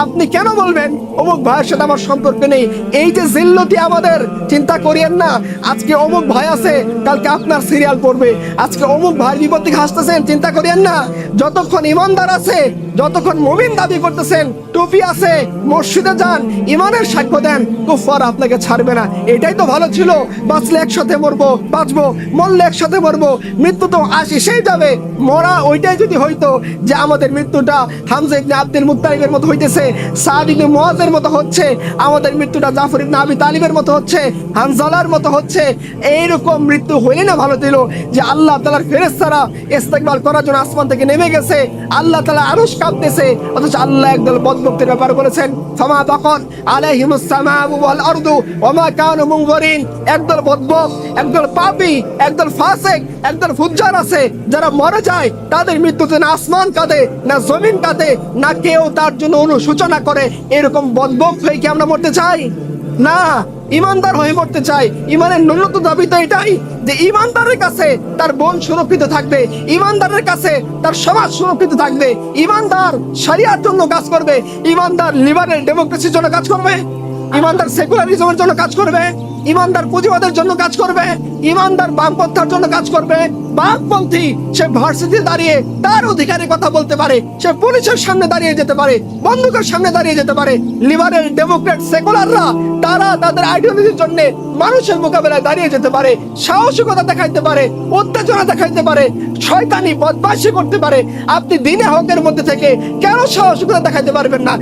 আপনি কেন বলবেন অমুক ভাইয়ের সাথে আমার সম্পর্ক নেই? এই যে জিল্লতি আমাদের, চিন্তা করিয়েন না। আজকে অমুক ভাই আছে, কালকে আপনার সিরিয়াল পড়বে। আজকে অমুক ভাই বিপদ থেকে হাসতেছেন, চিন্তা করিয়েন না। যতক্ষণ ইমানদার আছে, যতক্ষণ মুমিন দাবি করতেছেন, টুপি আছে, মসজিদে যান, ইমানের সাক্ষ্য দেন, কুফার আপনাকে ছাড়বে না। এটাই তো ভালো ছিল। বাঁচলে একসাথে মরবো, বাঁচবো, মরলে একসাথে মরবো। মৃত্যু তো আসেই যাবে। মরা ওইটাই যদি হইতো যে আমাদের মৃত্যুটা হামজা ইবনে আব্দুল মুত্তালিবের মতো হইতেছে, সাদ ইবনে মুআযের মতো হচ্ছে, আমাদের মৃত্যুটা জাফর ইবনে আবি তালিবের মতো হচ্ছে, হানজালার মতো হচ্ছে, এইরকম মৃত্যু হইলে না ভালো ছিল যে আল্লাহ তাআলার ফেরেশতারা ইস্তেকবাল করার জন্য আসমান থেকে নেমে গেছে, আল্লাহ তাআলা আরশ কাঁপতেছে, অথচ আল্লাহ একদল বদভক্তের ব্যাপার বলেছেন ফামা বাকাত আলাইহিমুস সামাউ ওয়াল আরদু ওয়া মা কানু মুনযিরিন। একদল বদভক্ত, একদল পাপী, একদল ফাসিক, একদল ফুজ্জার আছে, যারা মরে যায় তাদের মৃত্যুতে না আসমান কাঁদে, না জমিন কাঁদে, না কেউ তার জন্য অনুশোচনা করে। এরকম বদভক্ত হয়ে কি আমরা মরতে চাই? না, ইমানদার হয়ে মরতে চাই। ইমানের ন্যূনতম দাবি তো এটাই যে ইমানদারের কাছে তার বোন সুরক্ষিত থাকবে, ইমানদারের কাছে তার সমাজ সুরক্ষিত থাকবে, ইমানদার শরিয়ার জন্য কাজ করবে, ইমানদার লিবারেল ডেমোক্রেসির জন্য কাজ করবে, ইমানদার সেকুলারিজমের জন্য কাজ করবে, ইমানদার পুঁজিবাদের জন্য কাজ করবে, ইমানদার বামপন্থার জন্য কাজ করবে। বামপন্থী সে ভার্সিটিতে দাঁড়িয়ে তার অধিকারের কথা বলতে পারে, সে পুলিশের সামনে দাঁড়িয়ে যেতে পারে, বন্দুকের সামনে দাঁড়িয়ে যেতে পারে। লিবারেল ডেমোক্রেট সেকুলাররা তারা তাদের আইডিওলজির জন্য মানুষের মোকাবেলায় দাঁড়িয়ে যেতে পারে, সাহসিকতা দেখাইতে পারে, উত্তেজনা দেখাইতে পারে, শয়তানি বদমাইশি করতে পারে। আপনি দিনে হকের মধ্যে থেকে কেন সাহসিকতা দেখাইতে পারবেন না?